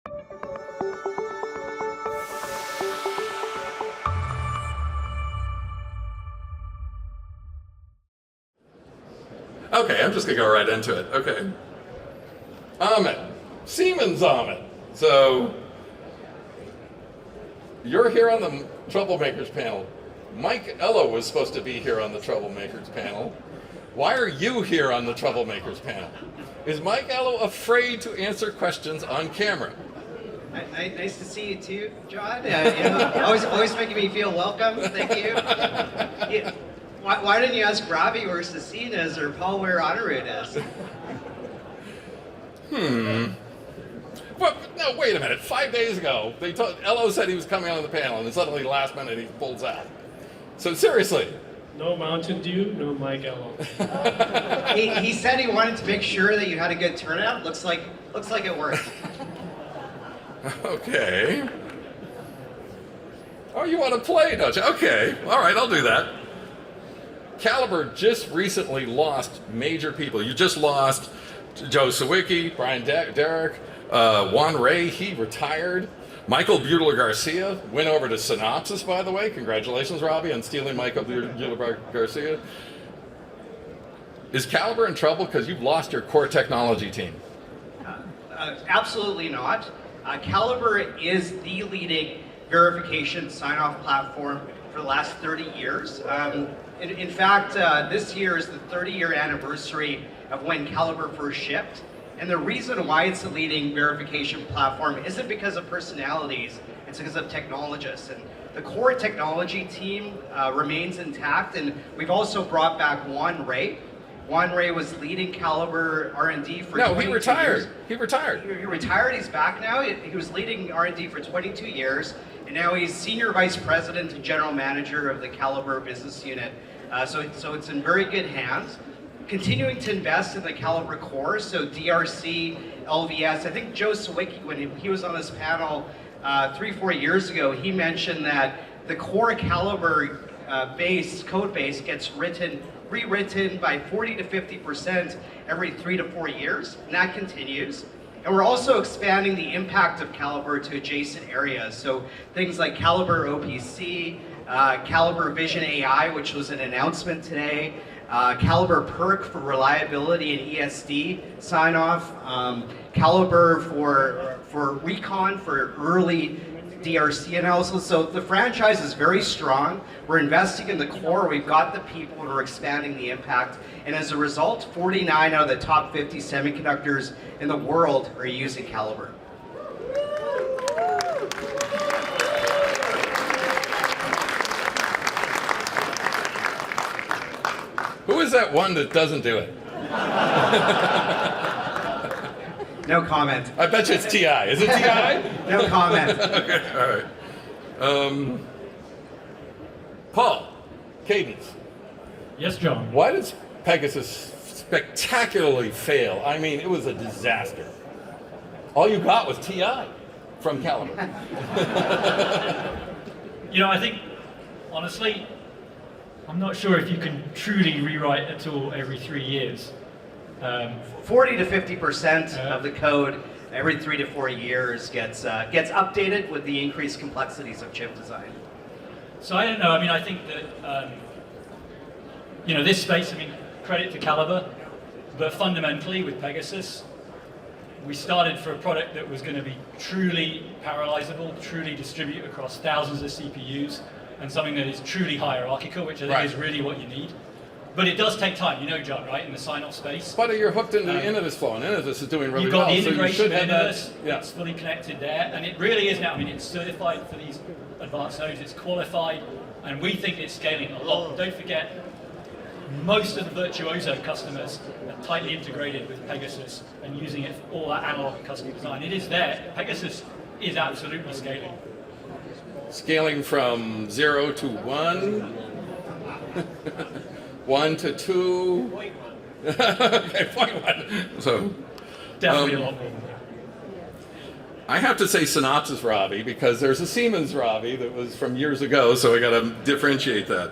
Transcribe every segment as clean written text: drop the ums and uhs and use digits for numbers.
Okay, I'm just going to go right into it. Okay. Ahmed. Siemens Ahmed. So, you're here on the Troublemakers panel. Mike Ello was supposed to be here on the Troublemakers panel. Why are you here on the Troublemakers panel? Is Mike Ello afraid to answer questions on camera? Nice to see you too, John. Always making me feel welcome. Thank you. Why didn't you ask Robbie where Cecine is or Paul where Honorud is? Well, no, wait a minute. 5 days ago, Ello said he was coming on the panel, and then suddenly last minute he pulls out. So seriously. No Mountain Dew, no Mike Ello. He said he wanted to make sure that you had a good turnout. Looks like it worked. Okay. Oh, you want to play, don't you? Okay. All right, I'll do that. Caliber just recently lost major people. You just lost Joe Sawicki, Brian Derrick, Juan Ray, he retired. Michael Buehler-Garcia went over to Synopsys, by the way. Congratulations, Robbie, on stealing Michael Buehler-Garcia. Is Caliber in trouble because you've lost your core technology team? Absolutely not. Caliber is the leading verification sign-off platform for the last 30 years. In fact, this year is the 30-year anniversary of when Caliber first shipped. And the reason why it's the leading verification platform isn't because of personalities, it's because of technologists. And the core technology team remains intact, and we've also brought back Juan Ray. Juan Ray was leading Caliber R&D for 22 years. No, he retired. He retired. He retired, he's back now. He was leading R&D for 22 years, and now he's Senior Vice President and General Manager of the Caliber business unit. So it's in very good hands. Continuing to invest in the Caliber core, so DRC, LVS. I think Joe Sawicki, when he was on this panel 3-4 years ago, he mentioned that the core Caliber code base gets rewritten by 40 to 50% every 3 to 4 years, and that continues. And we're also expanding the impact of Caliber to adjacent areas, so things like Caliber OPC, Caliber Vision AI, which was an announcement today, Caliber PERC for reliability and ESD sign-off, Caliber for recon for early DRC analysis. So the franchise is very strong. We're investing in the core. We've got the people, and we're expanding the impact. And as a result, 49 out of the top 50 semiconductors in the world are using Caliber. Who is that one that doesn't do it? No comment. I bet you it's TI. Is it TI? No comment. Okay, all right. Paul, Cadence. Yes, John. Why does Pegasus spectacularly fail? I mean, it was a disaster. All you got was TI from Caliber. I think, honestly, I'm not sure if you can truly rewrite a tool every 3 years. 40 to 50% of the code every 3 to 4 years gets updated with the increased complexities of chip design. So I don't know. I mean, I think that this space. I mean, credit to Caliber, but fundamentally with Pegasus, we started for a product that was going to be truly parallelizable, truly distribute across thousands of CPUs, and something that is truly hierarchical, which I think is really what you need. But it does take time, John, right, in the sign-off space. But you're hooked into the Innovis flow, and Innovis is doing really well. You've got the integration so with Innovis, it's fully connected there, and it really is now. I mean, it's certified for these advanced nodes, it's qualified, and we think it's scaling a lot. Don't forget, most of the Virtuoso customers are tightly integrated with Pegasus and using it for all that analog and custom design. It is there. Pegasus is absolutely scaling. Scaling from 0 to 1, 1 to 2. Okay, 0.1. So definitely a lot more. I have to say Synopsys Robbie because there's a Siemens Robbie that was from years ago, so I got to differentiate that.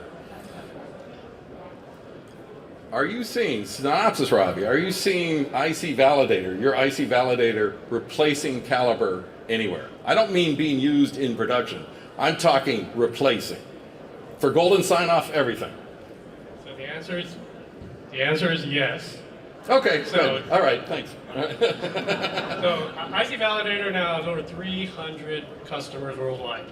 are you seeing, Synopsys, Robbie, are you seeing IC Validator, your IC Validator replacing Caliber anywhere? I don't mean being used in production. I'm talking replacing. For golden sign-off, everything. So the answer is yes. Okay, So- good. All right, thanks. So IC Validator now has over 300 customers worldwide.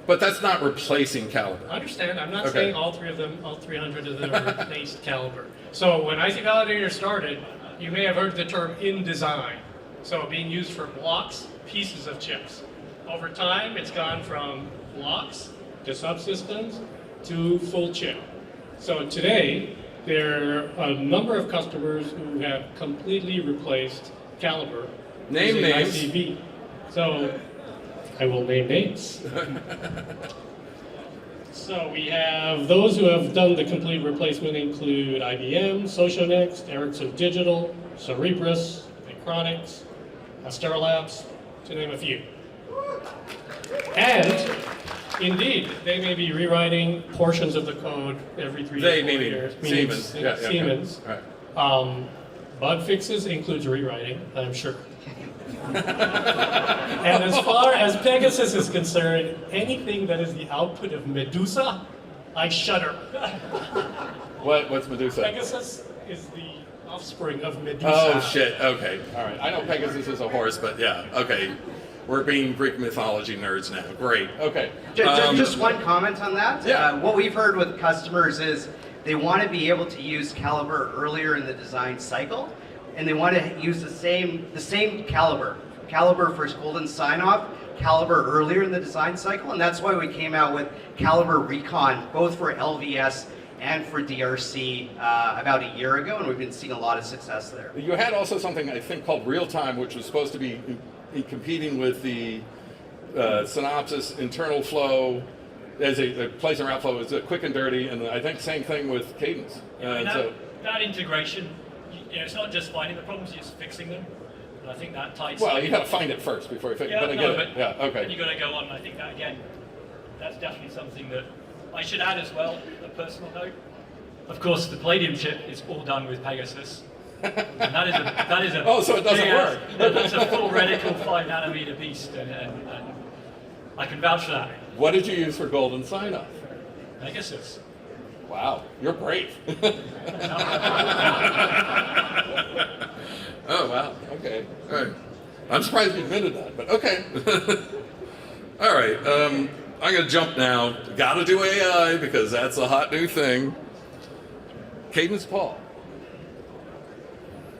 But that's not replacing Caliber. I understand. I'm not Okay. saying all 300 of them replaced Caliber. So when IC Validator started, you may have heard the term in design. So being used for blocks, pieces of chips. Over time, it's gone from blocks to subsystems to full chip. So today, there are a number of customers who have completely replaced Caliber Name using names. ICV. So I will name names. So we have those who have done the complete replacement include IBM, Socionext, Ericsson Digital, Cerebras, Micronics, Astera Labs, to name a few. And indeed, they may be rewriting portions of the code every 3 They to 4 meaning years. Siemens. Yeah, yeah, Siemens. yeah. All right. Bug fixes includes rewriting, I'm sure. And as far as Pegasus is concerned, anything that is the output of Medusa, I shudder. What's Medusa? Pegasus is the offspring of Medusa. Oh, shit. Okay. All right. I know Pegasus is a horse, but yeah. Okay. We're being Greek mythology nerds now. Great. Okay. Just one comment on that. Yeah. What we've heard with customers is they want to be able to use Caliber earlier in the design cycle, and they want to use the same Caliber for golden sign-off, Caliber earlier in the design cycle, and that's why we came out with Caliber Recon, both for LVS and for DRC about a year ago, and we've been seeing a lot of success there. You had also something I think called real time, which was supposed to be competing with the Synopsys internal flow as a place and route flow. It's quick and dirty, and I think same thing with Cadence. And that integration, it's not just finding the problems, it's fixing them. And I think that ties. Well, you got to find it first before you fix it. Yeah, But I no, get it. but Yeah. Okay. then you got to go on. And I think that again, that's definitely something that I should add as well. A personal note. Of course, the Palladium chip is all done with Pegasus. And that is a Oh, so it doesn't work. That's a full reticle 5 nanometer beast, and I can vouch for that. What did you use for golden sign-off? Pegasus. Wow, you're brave. Oh, wow. Okay. All right. I'm surprised you admitted that, but okay. All right. I'm going to jump now. Got to do AI because that's a hot new thing. Cadence Paul.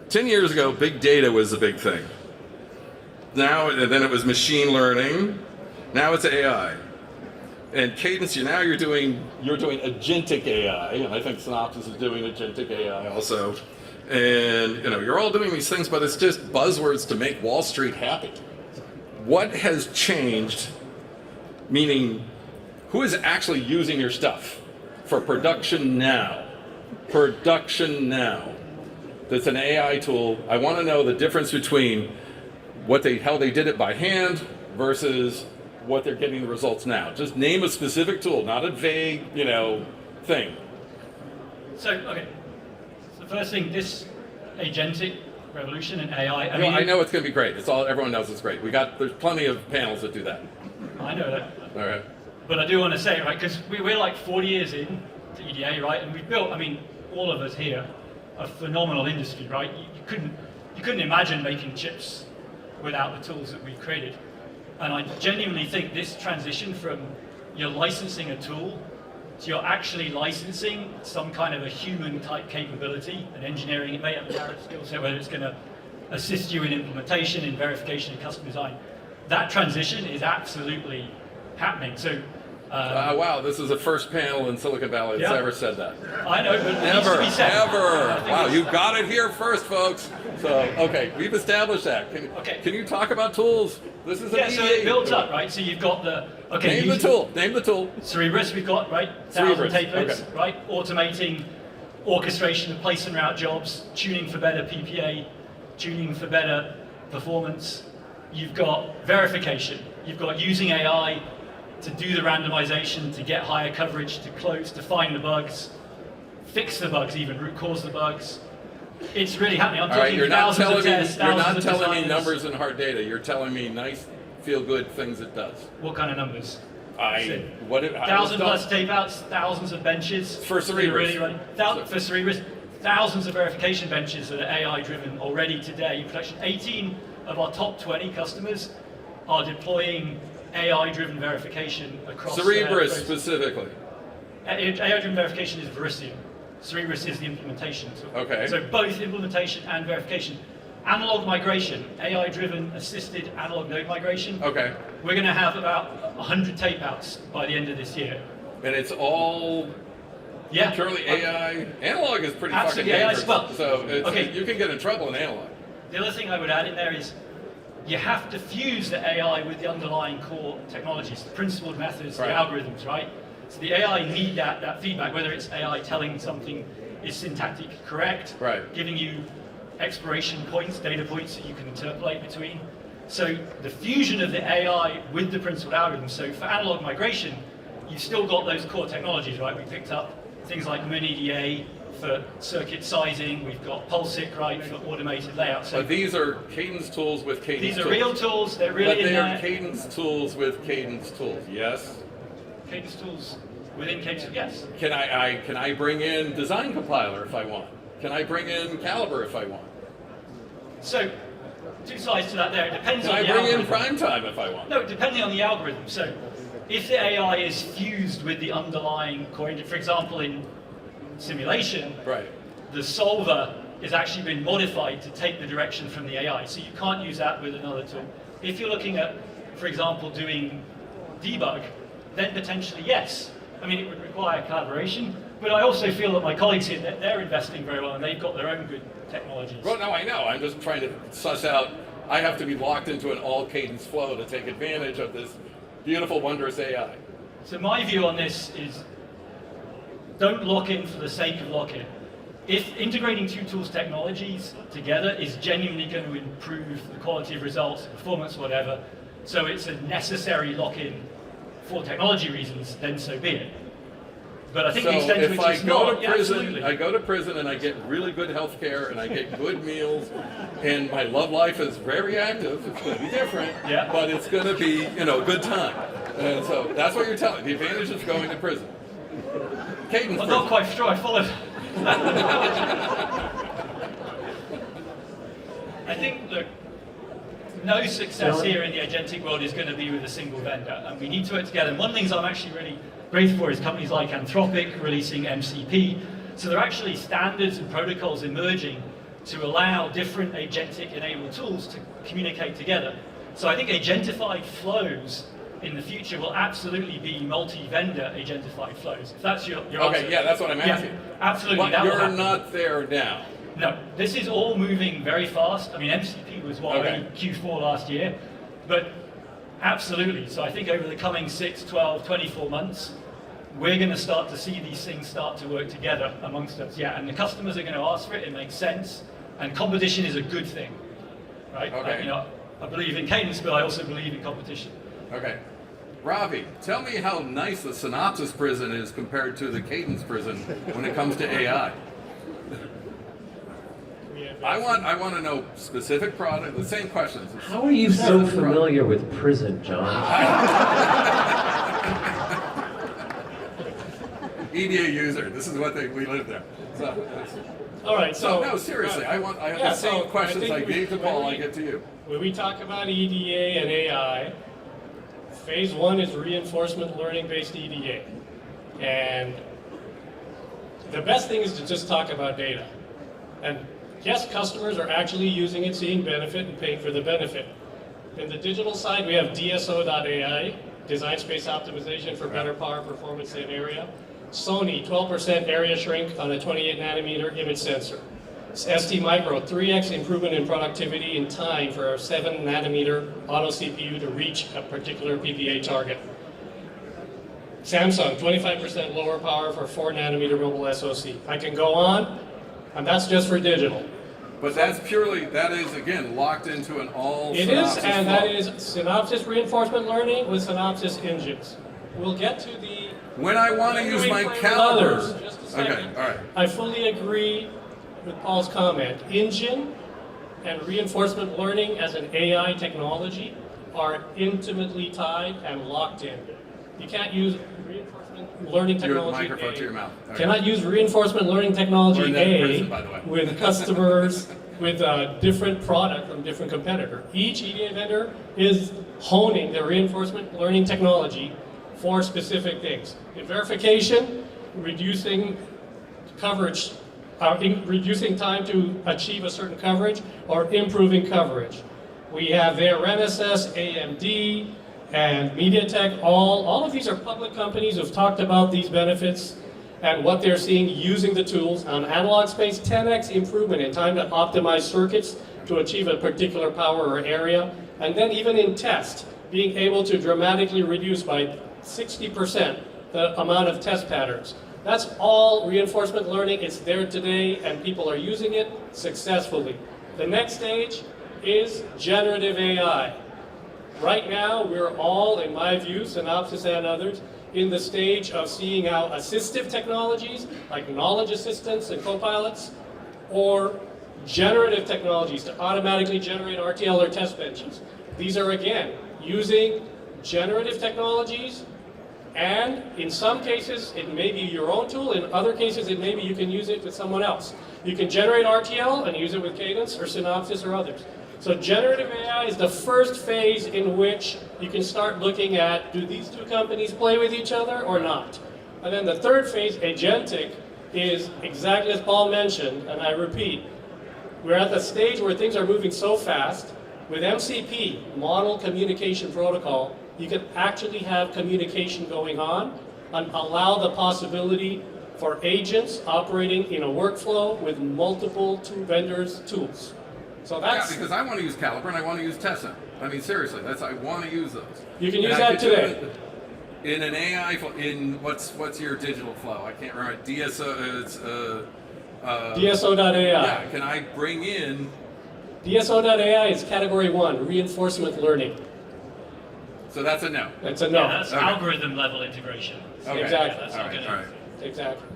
10 years ago, big data was the big thing. Now, and then it was machine learning. Now it's AI. And Cadence, you're doing agentic AI, and I think Synopsys is doing agentic AI also. And you're all doing these things, but it's just buzzwords to make Wall Street happy. What has changed? Meaning, who is actually using your stuff for production now? Production now. That's an AI tool. I want to know the difference between how they did it by hand versus what they're getting the results now. Just name a specific tool, not a vague, thing. So, okay. So the first thing, this agentic revolution in AI. I know it's going to be great. Everyone knows it's great. There's plenty of panels that do that. I know that. All right. But I do want to say, right, because we're like 40 years in to EDA, right, and we've built, all of us here, a phenomenal industry, right? You couldn't imagine making chips without the tools that we've created. And I genuinely think this transition from you're licensing a tool to you're actually licensing some kind of a human type capability and engineering, it may have a narrow skill set, whether it's going to assist you in implementation, in verification, in custom design. That transition is absolutely happening. So, wow, this is the first panel in Silicon Valley that's ever said that. I know, but it needs to be said. Ever. Wow, you got it here first, folks. So, okay, we've established that. Can you talk about tools? This is an EDA. So it builds up, right? So you've got Name the tool. Cerebras we've got, right? Cerebras, 1,000 tapers, okay. right? Automating orchestration of place and route jobs, tuning for better PPA, tuning for better performance. You've got verification. You've got using AI to do the randomization, to get higher coverage, to close, to find the bugs. fix the bugs, even root cause the bugs. It's really happening. I'm All right, talking you're not thousands of telling me tests, you're not thousands of telling me designers. numbers and hard data. You're telling me nice, feel-good things it does. What kind of numbers? What? How 1,000 does plus it tape outs, thousands of benches. For that are really Cerebrus. running. For Cerebrus, thousands of verification benches that are AI driven already today in production. 18 of our top 20 customers are deploying AI driven verification across Cerebrus their specifically? AI driven verification is Verisium. Cerebrus is the implementation. Okay. So both implementation and verification. Analog migration, AI-driven assisted analog node migration. Okay. We're going to have about 100 tape outs by the end of this year. And it's all purely AI. Analog is pretty Absolutely fucking AI. dangerous. Well, so okay. You can get in trouble in analog. The other thing I would add in there is you have to fuse the AI with the underlying core technologies, the principled methods, Right. the algorithms, right? So the AI need that feedback, whether it's AI telling something is syntactic correct, Right. giving you exploration points, data points that you can interpolate between. So the fusion of the AI with the principled algorithms. So for analog migration, you've still got those core technologies, right? We picked up things like MinEDA for circuit sizing. We've got PulseIC, right, for automated layout. So But these are Cadence tools with Cadence these tools. are real tools. They're really But in they are there. Cadence tools with Cadence tools. Yes. Cadence tools within Cadence, yes. Can I bring in Design Compiler if I want? Can I bring in Caliber if I want? So, two sides to that there. It depends Can on I the bring in algorithm. PrimeTime if I want? No, depending on the algorithm. So, if the AI is fused with the underlying core engine, for example, in simulation, Right. the solver has actually been modified to take the direction from the AI. So you can't use that with another tool. If you're looking at, for example, doing debug, then potentially yes. I mean, it would require collaboration, but I also feel that my colleagues here, they're investing very well and they've got their own good technologies. Well, no, I know. I'm just trying to suss out. I have to be locked into an all Cadence flow to take advantage of this beautiful, wondrous AI. So my view on this is don't lock in for the sake of lock-in. If integrating two tools technologies together is genuinely going to improve the quality of results, performance, whatever, so it's a necessary lock-in for technology reasons, then so be it. But I think So the extent to if which I it's go not, to yeah, prison, absolutely. I go to prison and I get really good health care and I get good meals and my love life is very active. It's going to be different, Yeah. but it's going to be, a good time. And so that's what you're telling me. The advantage of going to prison. Cadence I'm prison. not quite sure I followed. I think, look, no success here in the agentic world is going to be with a single vendor, and we need to work together. And one of the things I'm actually really grateful for is companies like Anthropic releasing MCP. So there are actually standards and protocols emerging to allow different agentic-enabled tools to communicate together. So I think agentified flows in the future will absolutely be multi-vendor agentified flows. If that's your answer. Okay, yeah, that's what I'm asking. Yeah, absolutely. But that will you're happen. not there now. No, this is all moving very fast. I mean, MCP was Okay. Q4 last year, but absolutely. So I think over the coming 6, 12, 24 months, we're going to start to see these things start to work together amongst us. Yeah, and the customers are going to ask for it. It makes sense, and competition is a good thing, right? Okay. I believe in cadence, but I also believe in competition. Okay. Ravi, tell me how nice the Synopsys prison is compared to the Cadence prison when it comes to AI. I want to know specific product, the same questions. How are you so familiar with prison, John? EDA user, this is what we live there. All right, so No, seriously, I have yeah, the same so questions I think gave to Paul, I when get to you. When we talk about EDA and AI, phase one is reinforcement learning-based EDA. And the best thing is to just talk about data. And yes, customers are actually using it, seeing benefit, and paying for the benefit. In the digital side, we have DSO.ai, Design Space Optimization for better power, performance, and area. Sony, 12% area shrink on a 28 nanometer image sensor. ST Micro, 3x improvement in productivity and time for our 7 nanometer auto CPU to reach a particular PPA target. Samsung, 25% lower power for 4 nanometer mobile SoC. I can go on, and that's just for digital. But that is again locked into an all It Synopsys is, and flow. that is Synopsys reinforcement learning with Synopsys engines. We'll get to the When I want to use my others. caliber, Just a second. Okay, all right. I fully agree with Paul's comment. Engine and reinforcement learning as an AI technology are intimately tied and locked in. You can't use reinforcement learning Your technology microphone A. to your mouth. Okay. Cannot use reinforcement learning technology Learned that in A prison, by the way. with customers with a different product from a different competitor. Each EDA vendor is honing their reinforcement learning technology for specific things. In verification, reducing coverage, reducing time to achieve a certain coverage, or improving coverage. We have there Renesas, AMD, and MediaTek. All of these are public companies who've talked about these benefits and what they're seeing using the tools. On analog space, 10x improvement in time to optimize circuits to achieve a particular power or area. And then even in test, being able to dramatically reduce by 60% the amount of test patterns. That's all reinforcement learning. It's there today and people are using it successfully. The next stage is generative AI. Right now, we're all, in my view, Synopsys and others, in the stage of seeing how assistive technologies like knowledge assistants and copilots, or generative technologies to automatically generate RTL or test benches. These are, again, using generative technologies, and in some cases, it may be your own tool. In other cases, it may be you can use it with someone else. You can generate RTL and use it with Cadence or Synopsys or others. So generative AI is the first phase in which you can start looking at, do these two companies play with each other or not? And then the third phase, agentic, is exactly as Paul mentioned, and I repeat, we're at the stage where things are moving so fast. With MCP, Model Communication Protocol, you can actually have communication going on and allow the possibility for agents operating in a workflow with multiple vendors' tools. So that's... Yeah, because I want to use Calibre and I want to use Tessa. I mean, seriously, I want to use those. You can use And that today. In an AI, in what's your digital flow? I can't remember. DSO, it's... DSO.ai. Yeah, can I bring in... DSO.ai is category 1, reinforcement learning. So that's a no. That's a no. Yeah, that's algorithm level integration. Okay. Exactly. That's All not right, gonna- all right. Exactly.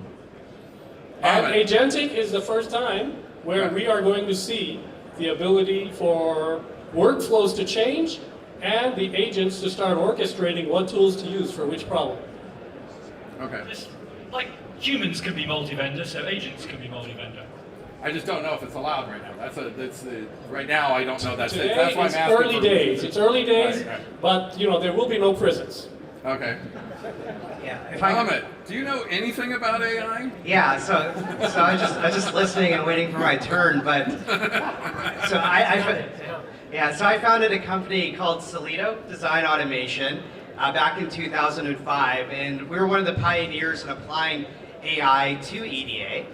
All And right. agentic is the first time where Right. we are going to see the ability for workflows to change and the agents to start orchestrating what tools to use for which problem. Okay. It's like humans can be multi-vendor, so agents can be multi-vendor. I just don't know if it's allowed right now. Right now I don't know that's Today, it. That's why I'm it's asking early for- days. It's early days, Right, right. but there will be no prisons. Okay. Yeah, if I Ahmed, do you know anything about AI? Yeah, so I was just listening and waiting for my turn, but so I founded a company called Solido Design Automation back in 2005, and we were one of the pioneers in applying AI to EDA.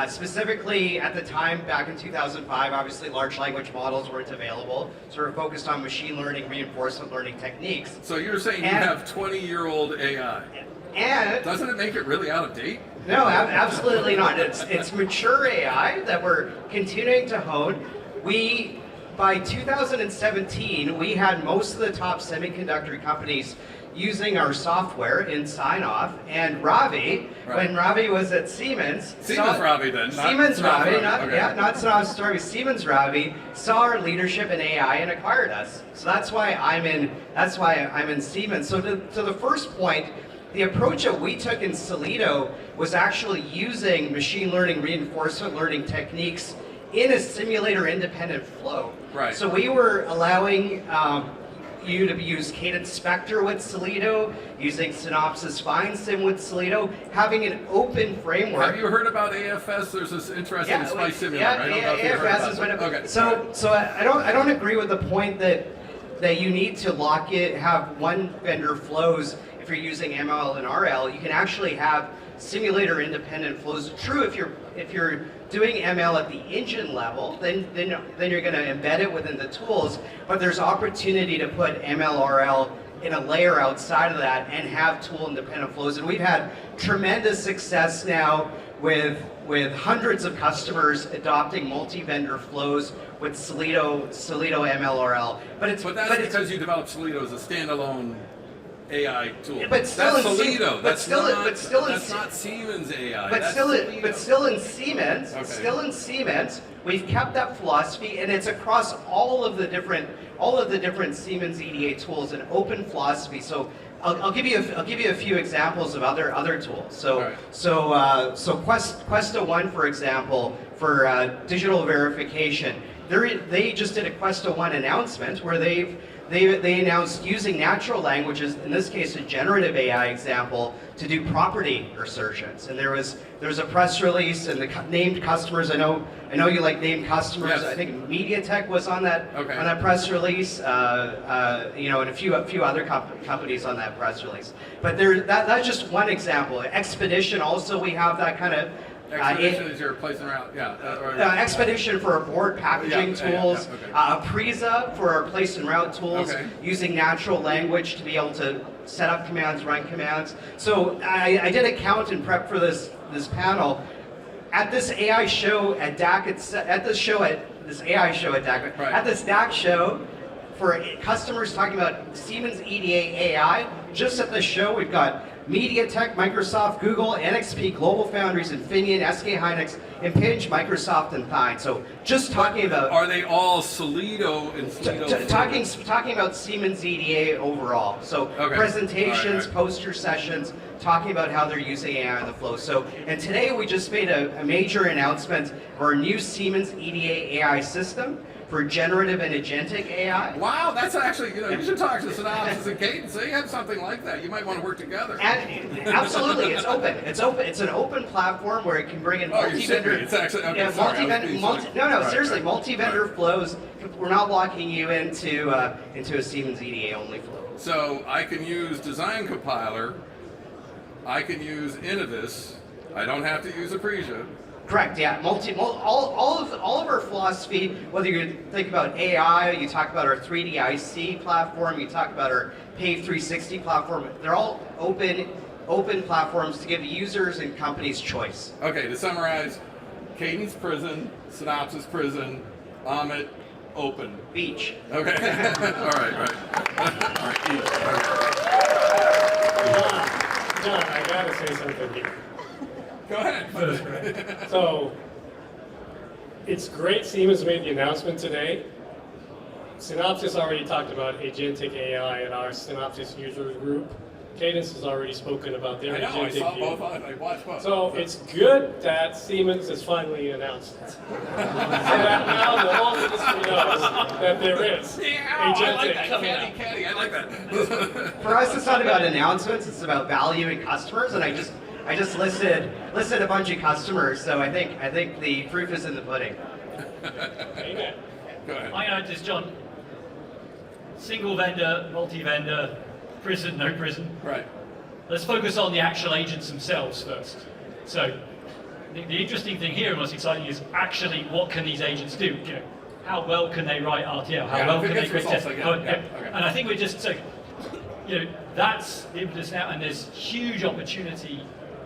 Specifically, at the time, back in 2005, obviously large language models weren't available, so we're focused on machine learning, reinforcement learning techniques. So you're saying you And- have 20-year-old AI. And Doesn't it make it really out of date? no, absolutely not. It's mature AI that we're continuing to hone. By 2017, we had most of the top semiconductor companies using our software in sign-off, and Ravi, Right. when Ravi was at Siemens, Ravi then, not Siemens Ravi, Ravi, not okay. yeah, not Synopsys Ravi, Siemens Ravi saw our leadership in AI and acquired us. So that's why I'm in Siemens. So to the first point, the approach that we took in Solido was actually using machine learning, reinforcement learning techniques in a simulator independent flow. Right. So we were allowing you to use Cadence Spectre with Solido, using Synopsys FineSim with Solido, having an open framework. Have you heard about AFS? There's this interesting spice simulator. I don't know if you've heard AFS about is that. one of Okay. So I don't agree with the point that you need to lock it, have one vendor flows if you're using ML and RL. You can actually have simulator independent flows. True, if you're doing ML at the engine level, then you're going to embed it within the tools. But there's opportunity to put ML RL in a layer outside of that and have tool independent flows. And we've had tremendous success now with hundreds of customers adopting multi-vendor flows with Solido ML RL. But But that's because you developed Solido as a standalone AI tool. But still that's in Se- Solido. but That's still in- not, but still in that's Se- not Siemens AI. But that's still, Solido. but still in Siemens, Okay. we've kept that philosophy, and it's across all of the different Siemens EDA tools, an open philosophy. So I'll give you a few examples of other tools. So All right. so Questa One, for example, for digital verification, they just did a Questa One announcement where they announced using natural languages, in this case a generative AI example, to do property assertions. And there was a press release and the named customers. I know you like named customers. Yes. I think MediaTek was on that Okay. on that press release. And a few other companies on that press release. But that's just one example. Expedition also, we have that kind of. Expedition is your place and route. Yeah. Expedition for our board packaging Yeah, tools, okay. Aprisa for our place and route tools, Okay. using natural language to be able to set up commands, run commands. So I did a count and prep for this panel. At this AI show at DAC, at this AI show at DAC, Right. at this DAC show, for customers talking about Siemens EDA AI, just at this show we've got MediaTek, Microsoft, Google, NXP, Global Foundries, Infineon, SK Hynix, Impinj, Microsoft, and Thine. So just talking about Are they all Solido and Solido? talking about Siemens EDA overall. So Okay. presentations, All right. poster sessions, talking about how they're using AI on the flow. So, and today we just made a major announcement of our new Siemens EDA AI system for generative and agentic AI. Wow, that's actually, you should talk to Synopsys and Cadence. They have something like that. You might want to work together. And absolutely, it's open. It's open. It's an open platform where it can bring in Oh, you're shitting multi-vendor. me. It's actually, okay, Yeah, sorry, I was multi-vendor. being silly. Right, Seriously, right. multi-vendor Right. flows. We're not locking you into a Siemens EDA only flow. So I can use Design Compiler. I can use Innovis. I don't have to use Aprisa. Correct. Yeah. All of our philosophy. Whether you think about AI, you talk about our 3D IC platform, you talk about our Pave 360 platform. They're all open platforms to give users and companies choice. Okay, to summarize, Cadence Prison, Synopsys Prison, Amit, Open. Beach. Okay. All right. All right. Each. John, I gotta say something here. Go ahead. So, it's great Siemens made the announcement today. Synopsys already talked about agentic AI at our Synopsys user group. Cadence has already spoken about their I know, I agentic saw view. both. I watched both. So it's good that Siemens has finally announced it. So that now the whole industry knows that there is Yeah, I like agentic that. coming out. Caddy, I like that. For us, it's not about announcements. It's about valuing customers, and I just listed a bunch of customers. So I think the proof is in the pudding. Amen. Go ahead. I know this, John. Single vendor, multi-vendor, prison, no prison. Right. Let's focus on the actual agents themselves first. So, the interesting thing here and what's exciting is actually what can these agents do? How well can they write RTL? How Yeah, well if it can they gets create results, tests? I get it. Yeah, okay. And I think we're just so, that's the impetus now, and there's huge opportunity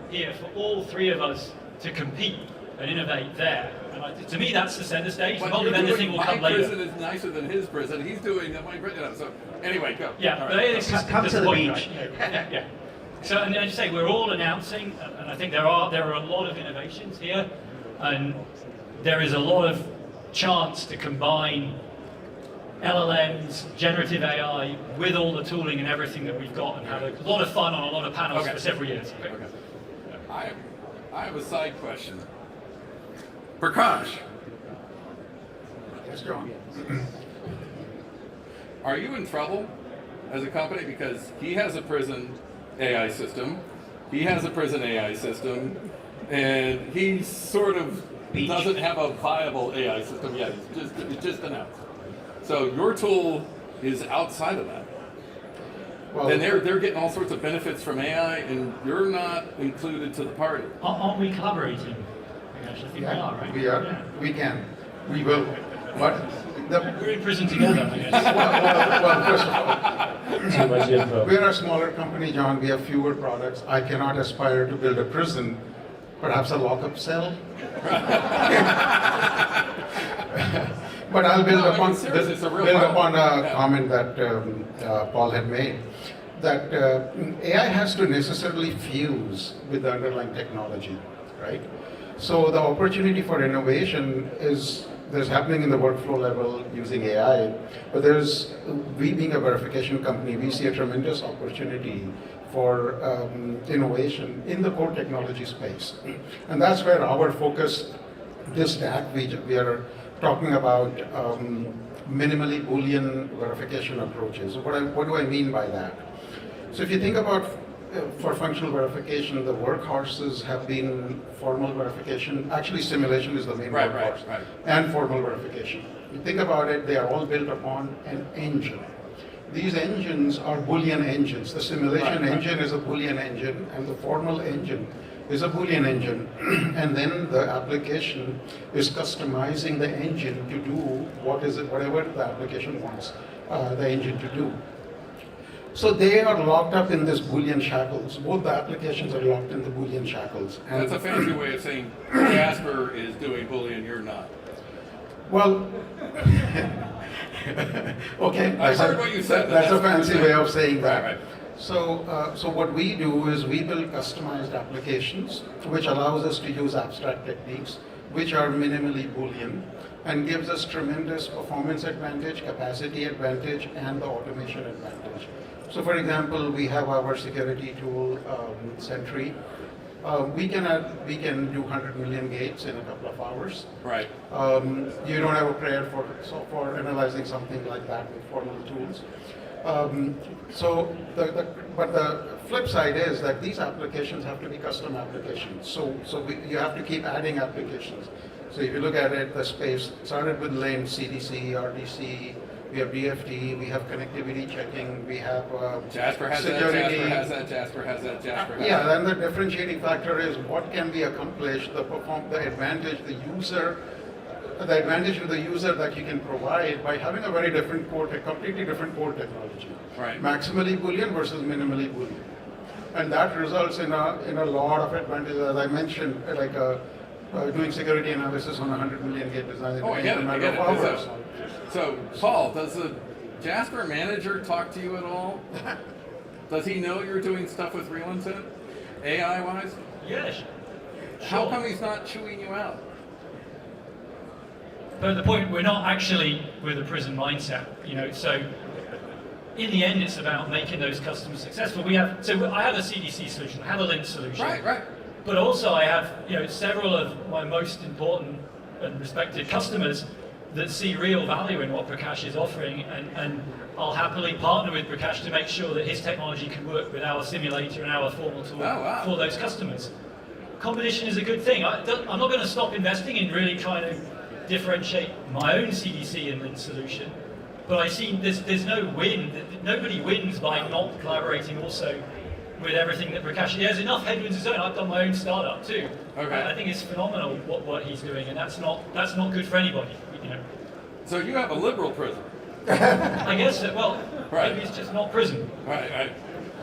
here for all three of us to compete and innovate there. And to me, that's the center stage. The But you're multi-vendor thing doing will my come later. prison is nicer than his prison. He's doing my prison. So anyway, go. Yeah, All but right. it's just Come to the point, beach. right? Yeah. So, and as you say, we're all announcing, and I think there are a lot of innovations here, and there is a lot of chance to combine LLMs, generative AI, with all the tooling and everything that we've got, and have a lot of fun on a lot of panels Okay. for several years. Okay. I have a side question. Prakash, Yes, John. are you in trouble as a company because he has a prison AI system, he has a prison AI system, and he sort of Beach. doesn't have a viable AI system yet. It's just announced. So your tool is outside of that. Well, And they're getting all sorts of benefits from AI, and you're not included to the party. Aren't we collaborating? I actually think we yeah, are, right? we are. Yeah. We can. We will. But We're in prison together, I guess. well, first of Too much all, info. we are a smaller company, John. We have fewer products. I cannot aspire to build a prison, perhaps a lockup cell. But I'll build No, I mean, upon seriously, it's a real build problem. upon a Yeah. comment that Paul had made. that AI has to necessarily fuse with the underlying technology, right? So the opportunity for innovation there's happening in the workflow level using AI, but we being a verification company, we see a tremendous opportunity for innovation in the core technology space. And that's where our focus, this stack, we are talking about minimally Boolean verification approaches. What do I mean by that? So if you think about for functional verification, the workhorses have been formal verification. Actually, simulation is the main workhorse. Right. And formal verification. You think about it, they are all built upon an engine. These engines are Boolean engines. The simulation engine is a Boolean engine, and the formal engine is a Boolean engine. And then the application is customizing the engine to do whatever the application wants the engine to do. So they are locked up in this Boolean shackles. Both the applications are locked in the Boolean shackles. And That's a fancy way of saying Jasper is doing Boolean, you're not. well, okay. I heard what you said. That's a fancy way of saying that. Right. So what we do is we build customized applications, which allows us to use abstract techniques, which are minimally Boolean, and gives us tremendous performance advantage, capacity advantage, and the automation advantage. So for example, we have our security tool, Sentry. We can do 100 million gates in a couple of hours. Right. You don't have a prayer for analyzing something like that with formal tools. But the flip side is that these applications have to be custom applications. You have to keep adding applications. So if you look at it, the space started with lane, CDC, RDC, we have DFT, we have connectivity checking, we have Jasper has security. that, Jasper has that. Yeah, then the differentiating factor is what can be accomplished, the advantage of the user that you can provide by having a very different completely different core technology. Right. Maximally Boolean versus minimally Boolean. And that results in a lot of advantages, as I mentioned, like doing security analysis on a 100 million gate design in a matter of hours. So, Paul, does the Jasper manager talk to you at all? Does he know you're doing stuff with real intent, AI-wise? Yes. How come he's not chewing you out? But the point, we're not actually with a prison mindset, so in the end it's about making those customers successful. I have a CDC solution, I have a lint solution. Right. But also I have, several of my most important and respected customers that see real value in what Prakash is offering, and I'll happily partner with Prakash to make sure that his technology can work with our simulator and our formal tool for those customers. Competition is a good thing. I'm not going to stop investing in really trying to differentiate my own CDC and lint solution, but I see there's no win. Nobody wins by not collaborating also with everything that Prakash. There's enough headwinds his own. I've done my own startup too. Okay. I think it's phenomenal what he's doing, and that's not good for anybody. So you have a liberal prison. I guess that. Well, Right. maybe it's just not prison. Right.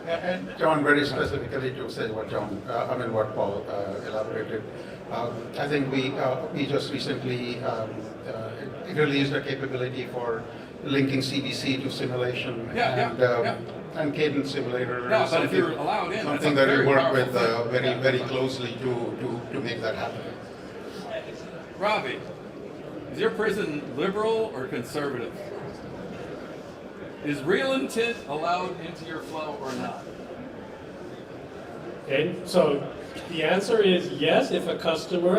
And John, very specifically to say what Paul elaborated. I think we just recently released a capability for linking CDC to simulation and cadence simulator. No, but if you're allowed in, something that we work with very closely to make that happen. Ravi, is your prison liberal or conservative? Is real intent allowed into your flow or not? Okay, so the answer is yes. If a customer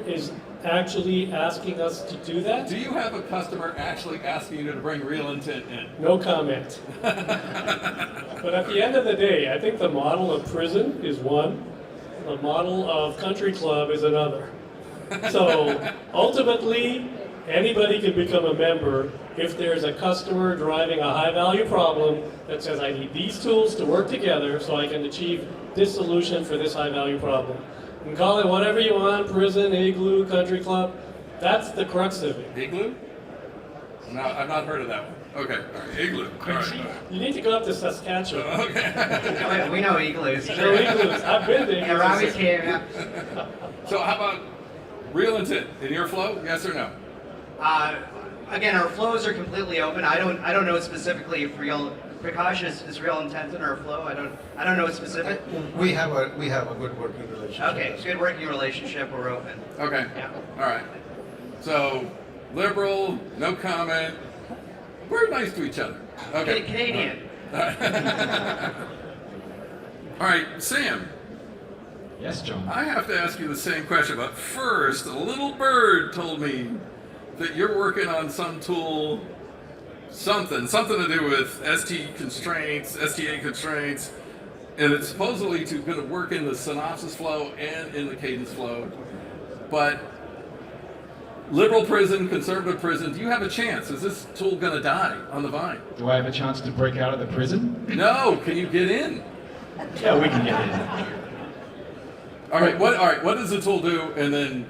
is actually asking us to do that. Do you have a customer actually asking you to bring real intent in? No comment. But at the end of the day, I think the model of prison is one, the model of country club is another. So ultimately, anybody can become a member if there's a customer driving a high-value problem that says, I need these tools to work together so I can achieve this solution for this high-value problem. You can call it whatever you want, prison, igloo, country club. That's the crux of it. Igloo? No, I've not heard of that one. Okay, all right, igloo. All right. You need to go up to Saskatchewan. Okay. We know igloos. There are igloos. I've been there. Yeah, Ravi's came. Yeah. So how about real intent in your flow? Yes or no? Again, our flows are completely open. I don't know specifically if real Prakash is real intent in our flow. I don't know specific. We have a good working relationship. Okay, good working relationship. We're open. Okay. Yeah. All right. So, liberal, no comment. We're nice to each other. Okay. Canadian. All right, Sam. Yes, John. I have to ask you the same question, but first, a little bird told me that you're working on some tool, something to do with STA constraints, and it's supposedly going to work in the synopsis flow and in the cadence flow. But liberal prison, conservative prison, do you have a chance? Is this tool going to die on the vine? Do I have a chance to break out of the prison? No. Can you get in? Yeah, we can get in. All right. What does the tool do? And then,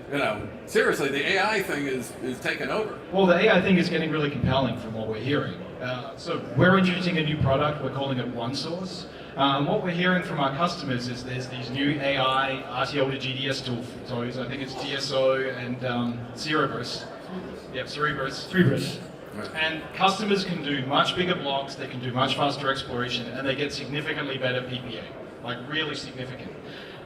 seriously, the AI thing is taking over. Well, the AI thing is getting really compelling from what we're hearing. So we're introducing a new product. We're calling it OneSource. What we're hearing from our customers is there's these new AI RTL to GDS tools. I think it's DSO and Cerebrus. Yep, Cerebrus. And customers can do much bigger blocks. They can do much faster exploration, and they get significantly better PPA, like really significant.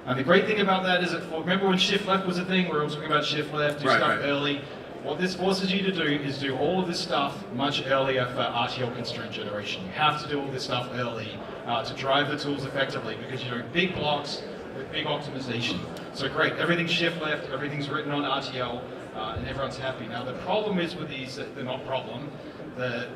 And the great thing about that is that, remember when shift left was a thing? We were all talking about shift left, do stuff early. What this forces you to do is do all of this stuff much earlier for RTL constraint generation. You have to do all this stuff early to drive the tools effectively because you're doing big blocks with big optimization. So great, everything's shift left, everything's written on RTL, and everyone's happy. Now the problem is with these, they're not problem. The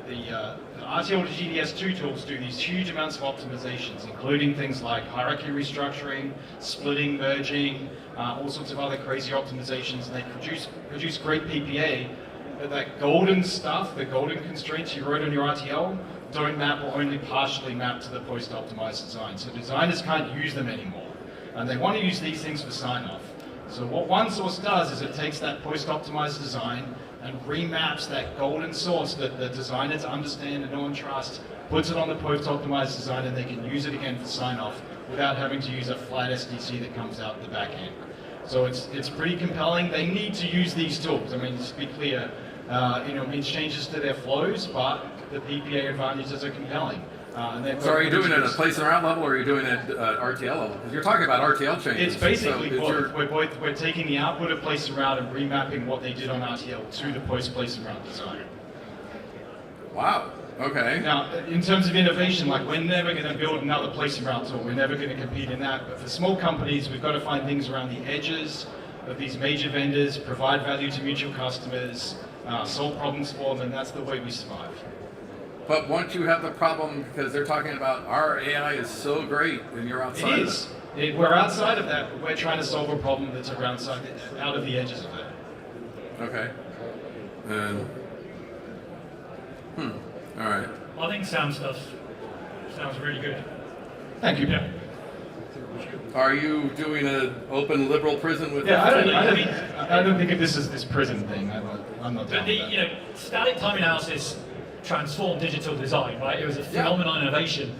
RTL to GDS2 tools do these huge amounts of optimizations, including things like hierarchy restructuring, splitting, merging, all sorts of other crazy optimizations, and they produce great PPA, but that golden stuff, the golden constraints you wrote on your RTL, don't map or only partially map to the post-optimized design. So designers can't use them anymore, and they want to use these things for sign-off. So what OneSource does is it takes that post-optimized design and remaps that golden source that the designers understand and know and trust, puts it on the post-optimized design, and they can use it again for sign-off without having to use a flat SDC that comes out the back end. So it's pretty compelling. They need to use these tools. I mean, to be clear, it means changes to their flows, but the PPA advantages are compelling. So are you doing it at a place and route level, or are you doing it at RTL level? Because you're talking about RTL changes. It's basically both. We're taking the output of place and route and remapping what they did on RTL to the post-place and route design. Wow. Okay. Now, in terms of innovation, like we're never going to build another place and route tool. We're never going to compete in that. But for small companies, we've got to find things around the edges of these major vendors, provide value to mutual customers, solve problems for them, and that's the way we survive. But once you have the problem, because they're talking about our AI is so great, and you're outside It is. We're outside of that, but we're trying to solve a problem that's out of the edges of it. Okay. And all right. I think Sam's stuff sounds really good. Thank you. Yeah. Are you doing an open liberal prison with? Yeah, I don't think of this as this prison thing. I'm not But down with that. static time analysis transformed digital design, right? It was a phenomenal innovation.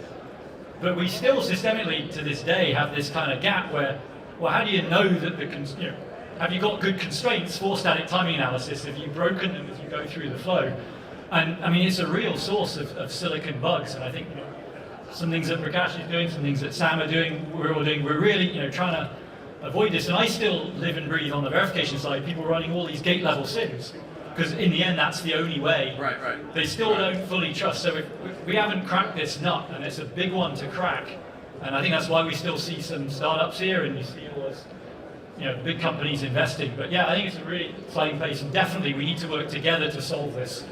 But we still systemically, to this day, have this kind of gap where, well, how do you know that have you got good constraints for static timing analysis? Have you broken them as you go through the flow? And I mean, it's a real source of silicon bugs. And I think some things that Prakash is doing, some things that Sam are doing, we're all doing. We're really, trying to avoid this. And I still live and breathe on the verification side. People running all these gate level sims. Because in the end, that's the only way. Right. They still don't fully trust. So we haven't cracked this nut, and it's a big one to crack. And I think that's why we still see some startups here, and you see all those, big companies investing. But yeah, I think it's a really exciting place, and definitely we need to work together to solve this.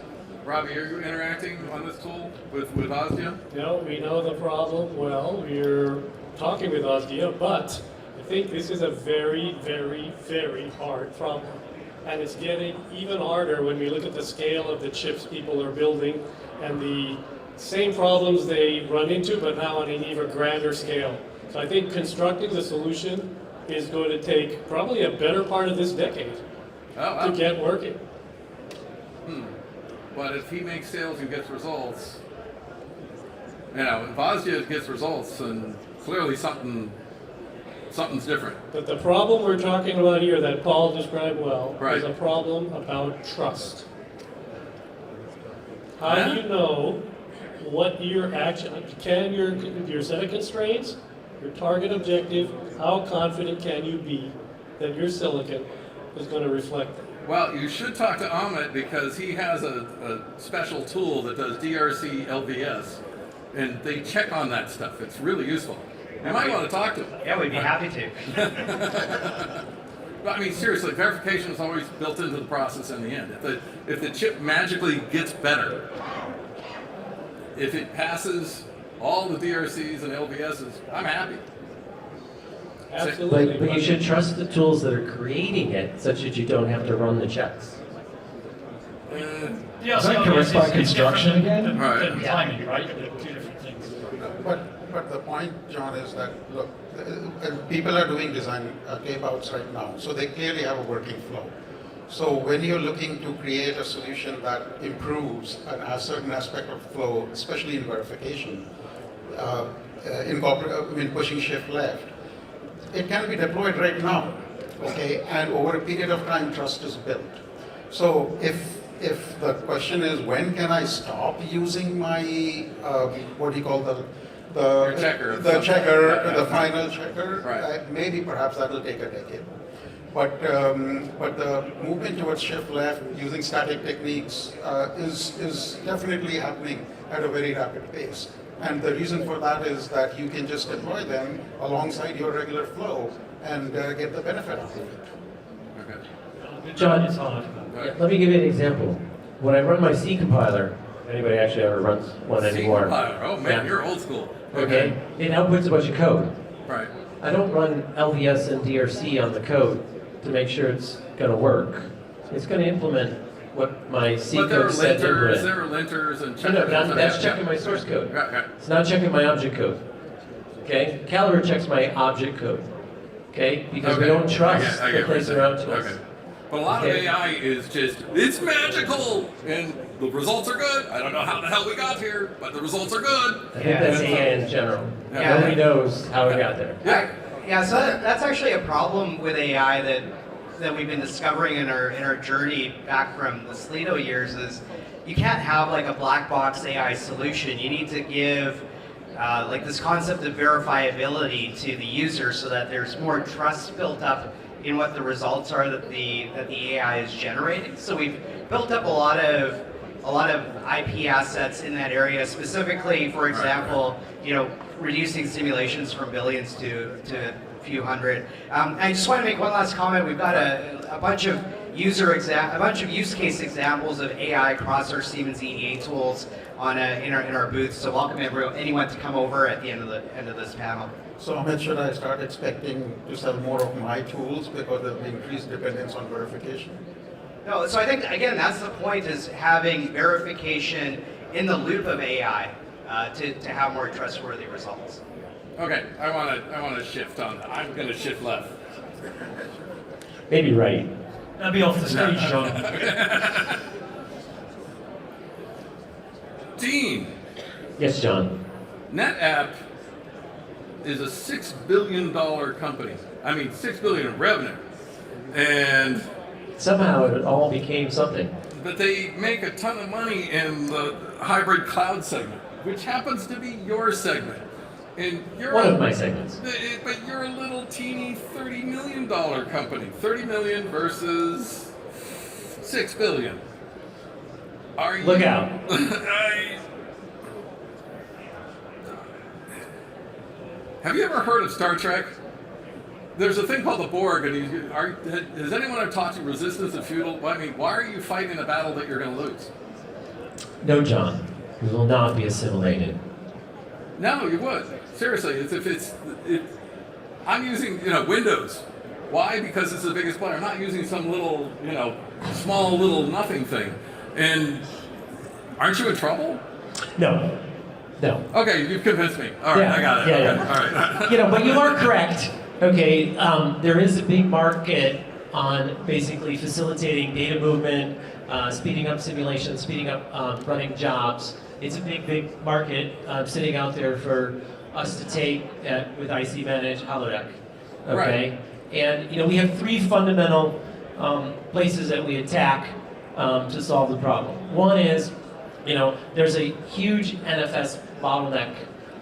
Robbie, are you interacting on this tool with Osdia? No, we know the problem well. We're talking with Osdia, but I think this is a very, very, very hard problem. And it's getting even harder when we look at the scale of the chips people are building and the same problems they run into, but now on an even grander scale. So I think constructing the solution is going to take probably a better part of this decade to get working. But if he makes sales and gets results, if Osdia gets results, then clearly something's different. But the problem we're talking about here that Paul described well Right. is a problem about trust. How do you know what your action, your set of constraints, your target objective, how confident can you be that your silicon is going to reflect that? Well, you should talk to Amit because he has a special tool that does DRC LVS, and they check on that stuff. It's really useful. You might want to talk to him. Yeah, we'd be happy to. But I mean, seriously, verification is always built into the process in the end. If the chip magically gets better, if it passes all the DRCs and LVSs, I'm happy. Absolutely. But you should trust the tools that are creating it such that you don't have to run the checks. Yeah, Is that correct by construction again? Than Right. timing, right? They're two different things. But the point, John, is that, look, people are doing design tape-outs right now, so they clearly have a working flow. So when you're looking to create a solution that improves a certain aspect of flow, especially in verification, pushing shift left, it can be deployed right now, okay? And over a period of time, trust is built. So if the question is, when can I stop using my, what do you call Your checker. the checker, Yeah. the final checker? Right. Maybe perhaps that will take a decade. But the movement towards shift left using static techniques is definitely happening at a very rapid pace. And the reason for that is that you can just deploy them alongside your regular flow and get the benefit out of it. Okay. John, It's hard. yeah, let me give you an example. When I run my C compiler, if anybody actually ever runs one anymore. C-compiler. Oh man, Yeah. you're old school. Okay, it outputs a bunch of code. Right. I don't run LVS and DRC on the code to make sure it's going to work. It's going to implement what my C But there are code said to linters, implement. there are linters and No, checkers. no, that's Yeah, checking yeah. my source code. Right, right. It's not checking my object code. Okay? Caliber checks my object code. Okay? Because we Okay. don't trust I the get place what you're around saying. to us. Okay. But a lot Okay. of AI is just, it's magical, and the results are good. I don't know how the hell we got here, but the results are good. I think that's AI in general. Yeah. Nobody knows how it got there. Yeah. Yeah, so that's actually a problem with AI that we've been discovering in our journey back from the Slido years is you can't have like a black box AI solution. You need to give like this concept of verifiability to the user so that there's more trust built up in what the results are that the AI is generating. So we've built up a lot of IP assets in that area, specifically, for example, reducing simulations from billions to a few hundred. I just want to make one last comment. We've got a bunch of use case examples of AI across our Siemens EDA tools in our booth. So welcome anyone to come over at the end of this panel. So Amit, should I start expecting to sell more of my tools because of the increased dependence on verification? No, so I think, again, that's the point, is having verification in the loop of AI to have more trustworthy results. Okay, I want to shift on that. I'm going to shift left. Maybe right. That'll be off the stage, John. Dean, Yes, John. NetApp is a $6 billion company. I mean, $6 billion in revenue. And Somehow it all became something. but they make a ton of money in the hybrid cloud segment, which happens to be your segment. And you're One of my segments. But you're a little teeny $30 million company. 30 million versus 6 billion. Are you? Look out. Have you ever heard of Star Trek? There's a thing called the Borg, and has anyone ever taught you resistance is futile? I mean, why are you fighting a battle that you're going to lose? No, John. We will not be assimilated. No, you would. Seriously, I'm using Windows. Why? Because it's the biggest player. I'm not using some little small little nothing thing. And aren't you in trouble? No. No. Okay, you've convinced me. All right, Yeah, I got it. yeah, Okay, yeah. all right. But you are correct. Okay, there is a big market on basically facilitating data movement, speeding up simulations, speeding up running jobs. It's a big market sitting out there for us to take with IC Manage Holodeck. Okay, Right. and we have three fundamental places that we attack to solve the problem. One is there's a huge NFS bottleneck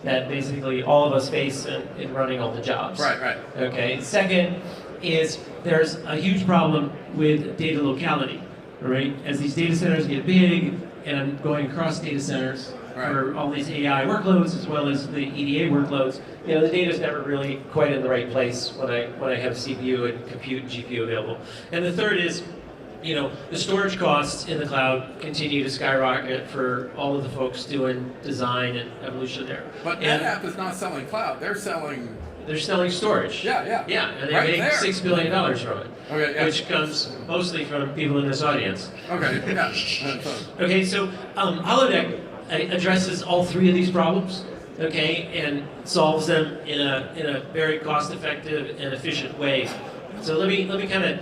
that basically all of us face in running all the jobs. Right. Okay. Second is there's a huge problem with data locality, right? As these data centers get big, and I'm going across data centers for all these AI workloads as well as the EDA workloads, the data's never really quite in the right place when I have CPU and compute and GPU available. And the third is, the storage costs in the cloud continue to skyrocket for all of the folks doing design and evolution there. But NetApp is not selling cloud. They're selling storage. Yeah. Yeah, and they Right make there. $6 billion from it, Okay, yeah. which comes mostly from people in this audience. Okay, yeah. Okay, so holodeck addresses all three of these problems, okay, and solves them in a very cost-effective and efficient way. So let me kind of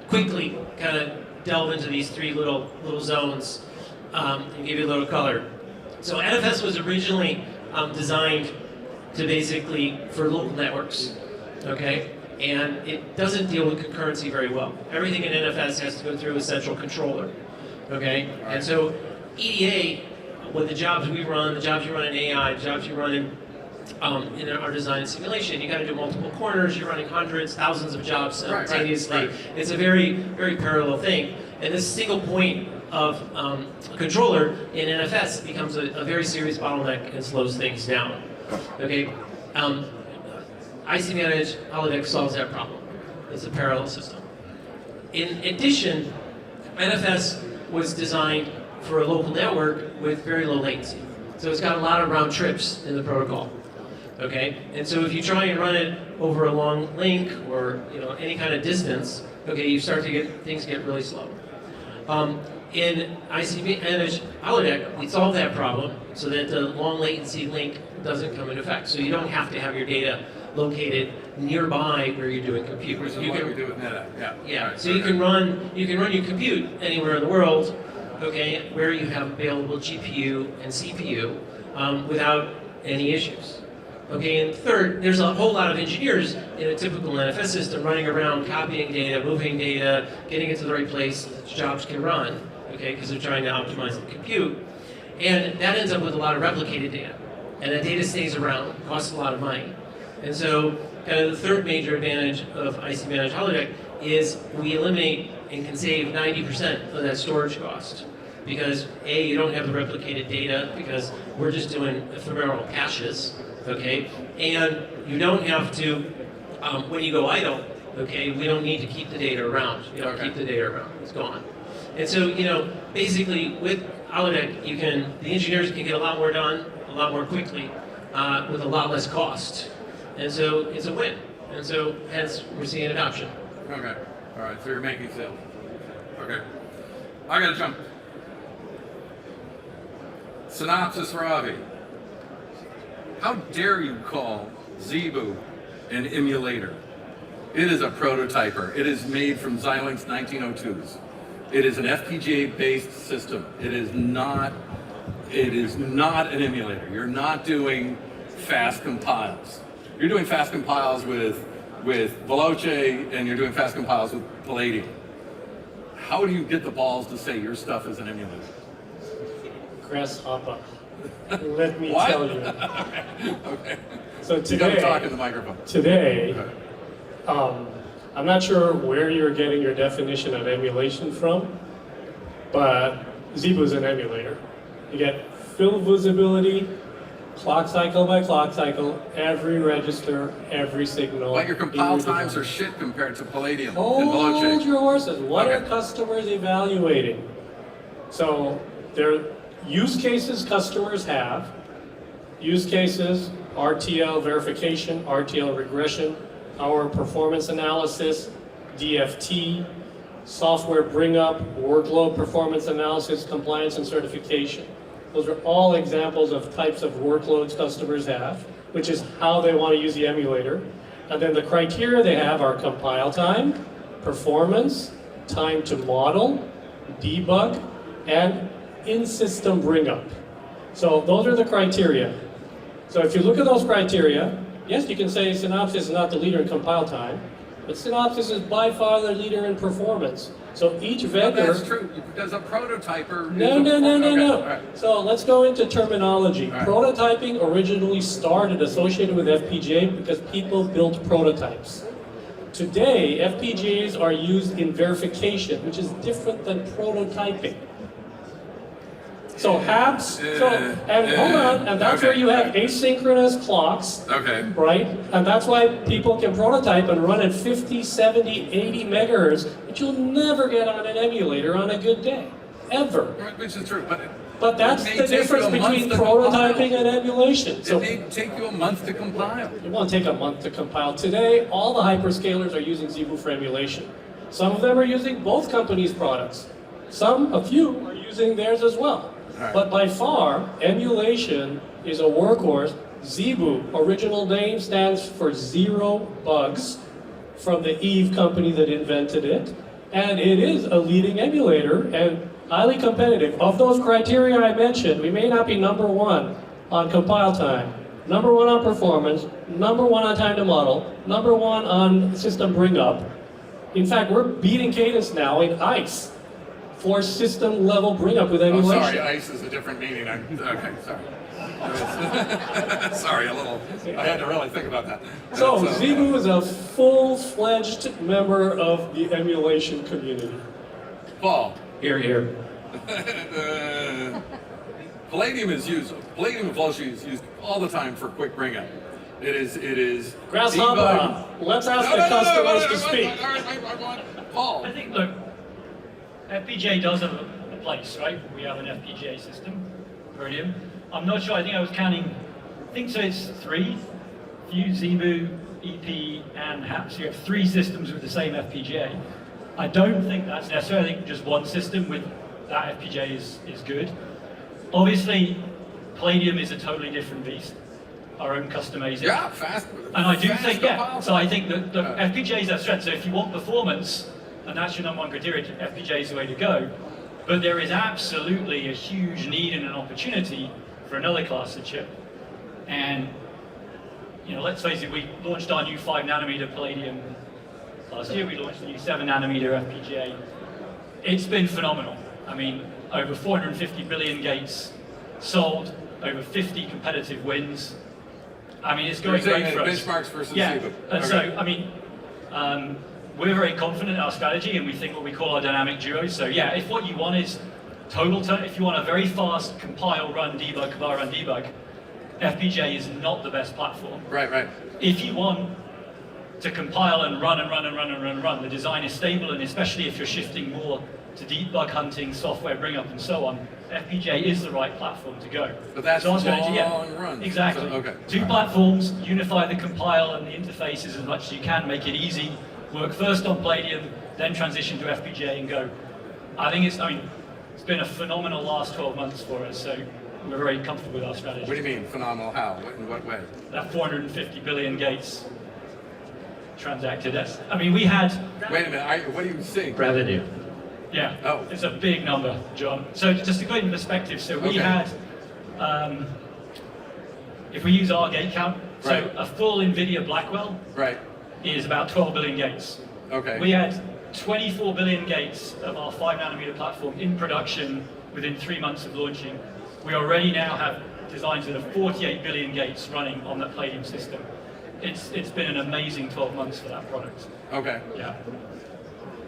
quickly delve into these three little zones and give you a little color. So NFS was originally designed to basically for local networks, okay, and it doesn't deal with concurrency very well. Everything in NFS has to go through a central controller, okay, and so EDA, with the jobs we run, the jobs you run in AI, the jobs you run in our design and simulation, you got to do multiple corners. You're running hundreds, thousands of jobs simultaneously. Right. It's a very, very parallel thing. And this single point of controller in NFS becomes a very serious bottleneck and slows things down. Okay, IC Manage holodeck solves that problem. It's a parallel system. In addition, NFS was designed for a local network with very low latency. So it's got a lot of round trips in the protocol. Okay, and so if you try and run it over a long link or any kind of distance, okay, you start to things get really slow. In IC Manage holodeck, we solve that problem so that the long latency link doesn't come into effect. So you don't have to have your data located nearby where you're doing compute. Which is what we do with NetApp. Yeah. Yeah. Right, So you can run your compute anywhere in the world, okay, where you have available GPU and CPU without any issues. Okay, and third, there's a whole lot of engineers in a typical NFS system running around copying data, moving data, getting it to the right place so that jobs can run, okay, because they're trying to optimize the compute. And that ends up with a lot of replicated data. And that data stays around, costs a lot of money. And so kind of the third major advantage of IC Managed Holodeck is we eliminate and can save 90% of that storage cost. Because A, you don't have the replicated data because we're just doing ephemeral caches, okay? And you don't have to, when you go idle, okay, we don't need to keep the data around. You don't keep the data around, it's gone. And so, basically with holodeck, the engineers can get a lot more done, a lot more quickly, with a lot less cost. And so it's a win. And so hence we're seeing adoption. Okay. All right. So you're making sales. Okay. I gotta jump. Synopsys Ravi. How dare you call Zebu an emulator? It is a prototyper. It is made from Xilinx 1902s. It is an FPGA-based system. It is not an emulator. You're not doing fast compiles. You're doing fast compiles with Veloce, and you're doing fast compiles with Palladium. How do you get the balls to say your stuff is an emulator? Grasshopper. Let me What? tell you. Okay. So You gotta talk today, in the microphone. I'm not sure where you're getting your definition of emulation from, but Zebu is an emulator. You get full visibility, clock cycle by clock cycle, every register, every signal. But your compile in your times are design. shit compared to Palladium and Hold Veloce. your horses. What Okay. are customers evaluating? So there are use cases customers have. Use cases, RTL verification, RTL regression, our performance analysis, DFT, software bring up, workload performance analysis, compliance and certification. Those are all examples of types of workloads customers have, which is how they want to use the emulator. And then the criteria they have are compile time, performance, time to model, debug, and in-system bring up. So those are the criteria. So if you look at those criteria, yes, you can say Synopsys is not the leader in compile time, but Synopsys is by far the leader in performance. So each Well, vendor. that's true, because a prototyper. No, is no, no, no, okay, no. all right. So let's go into terminology. All right. Prototyping originally started associated with FPGA because people built prototypes. Today, FPGAs are used in verification, which is different than prototyping. So HABs, hold on, and that's where you have asynchronous clocks, Okay. right? And that's why people can prototype and run at 50, 70, 80 megahertz, but you'll never get on an emulator on a good day, ever. Right, which is true, But that's it may the take you difference a month between to prototyping compile. and emulation. So It may take you a month to compile. it won't take a month to compile. Today, all the hyperscalers are using ZeBu for emulation. Some of them are using both companies' products. A few are using theirs as well. Right. But by far, emulation is a workhorse. ZeBu, original name, stands for Zero Bugs, from the Eve company that invented it. And it is a leading emulator and highly competitive. Of those criteria I mentioned, we may not be number one on compile time, number one on performance, number one on time to model, number one on system bring up. In fact, we're beating Cadence now in ICE for system level bring up with Oh, emulation. sorry, ICE is a different meaning. Okay, sorry. Sorry, I had to really think about that. So ZeBu is a full-fledged member of the emulation community. Paul, Here, here. Palladium is used. Palladium and Flowsheet is used all the time for quick bring up. It is. Grasshopper, debug. let's ask No, the no, no, no, customers no, to no, speak. I want Paul. I think, look, FPGA does have a place, right? We have an FPGA system, Palladium. I'm not sure, I think I was counting, I think so it's 3. If you ZeBu, EP, and HAPS, you have 3 systems with the same FPGA. I don't think that's necessary. I think just one system with that FPGA is good. Obviously, Palladium is a totally different beast. Our own custom ASIC. Yeah, fast. And I do fast think, compile. so I think that the FPGA is our strength. So if you want performance, and that's your number one criteria, FPGA is the way to go. But there is absolutely a huge need and an opportunity for another class of chip. And, you know, let's face it, we launched our new 5 nanometer Palladium last year. We launched the new 7 nanometer FPGA. It's been phenomenal. I mean, over 450 billion gates sold, over 50 competitive wins. I mean, it's going You're great saying for that us. benchmarks versus Yeah, ZeBu. and Okay. so, I mean, we're very confident in our strategy, and we think what we call our dynamic duos. So yeah, if what you want is if you want a very fast compile, run, debug, compile, run, debug, FPGA is not the best platform. Right. If you want to compile and run and run and run and run and run, the design is stable, and especially if you're shifting more to deep bug hunting, software bring up, and so on, FPGA is the right platform to go. But that's So our strategy, long runs. Exactly. So, okay. 2 platforms, unify the compile and the interfaces as much as you can, make it easy, work first on Palladium, then transition to FPGA and go. I think it's been a phenomenal last 12 months for us, so we're very comfortable with our strategy. What do you mean phenomenal? How? In what way? That 450 billion gates transacted. We had. Wait a minute. What are you saying? Revenue. Yeah. Oh. It's a big number, John. So just to put it in perspective, so we Okay. had, if we use our gate count, so Right. a full NVIDIA Blackwell Right. is about 12 billion gates. Okay. We had 24 billion gates of our 5 nanometer platform in production within 3 months of launching. We already now have designs that are 48 billion gates running on the Palladium system. It's been an amazing 12 months for that product. Okay. Yeah.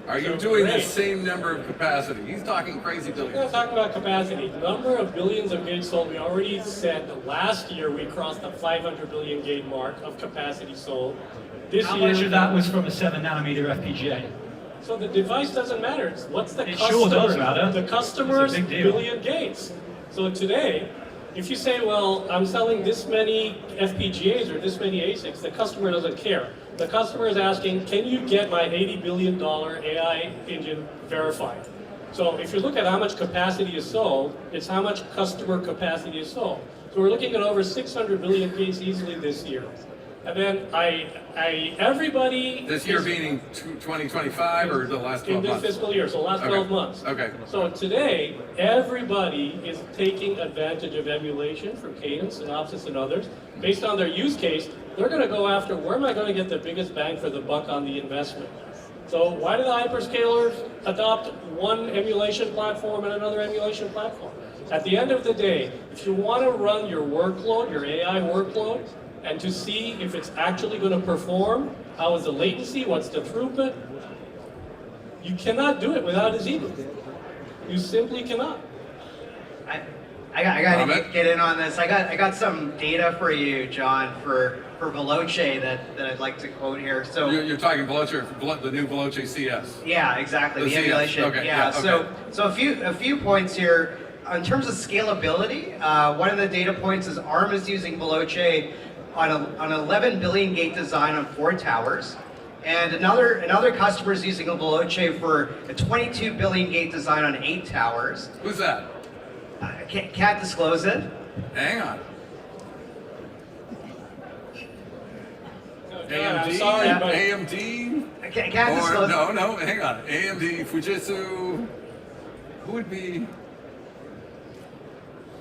Are you So doing the great. same number of capacity? He's talking crazy We're billions. talking about capacity. The number of billions of gates sold, we already said that last year we crossed the 500 billion gate mark of capacity sold. This How year, much of that was from a 7 nanometer FPGA? So the device doesn't matter. It's what's the It customer? sure does matter. The customer's It's a big deal. billion gates. So today, if you say, well, I'm selling this many FPGAs or this many ASICs, the customer doesn't care. The customer is asking, can you get my $80 billion AI engine verified? So if you look at how much capacity is sold, it's how much customer capacity is sold. So we're looking at over 600 billion gates easily this year. And then everybody This year is- being 2025 or the last 12 in this months? fiscal year, so last Okay. 12 months. Okay. So today, everybody is taking advantage of emulation from Cadence, Synopsys, and others. Based on their use case, they're going to go after where am I going to get the biggest bang for the buck on the investment. So why do the hyperscalers adopt one emulation platform and another emulation platform? At the end of the day, if you want to run your workload, your AI workload, and to see if it's actually going to perform, how is the latency, what's the throughput, you cannot do it without a ZeBu. You simply cannot. I got to get in on this. I got some data for you, John, for Veloce that I'd like to quote here. So You're talking Veloce, the new Veloce CS. yeah, exactly. The CS. emulation. Okay, Yeah. yeah, okay. So a few points here. In terms of scalability, one of the data points is ARM is using Veloce on an 11 billion gate design on 4 towers. And another customer is using a Veloce for a 22 billion gate design on 8 towers. Who's that? Can't disclose it. Hang on. God, I'm AMD? sorry, but AMD? Can't Or, disclose. no, hang on. AMD, Fujitsu, who would be?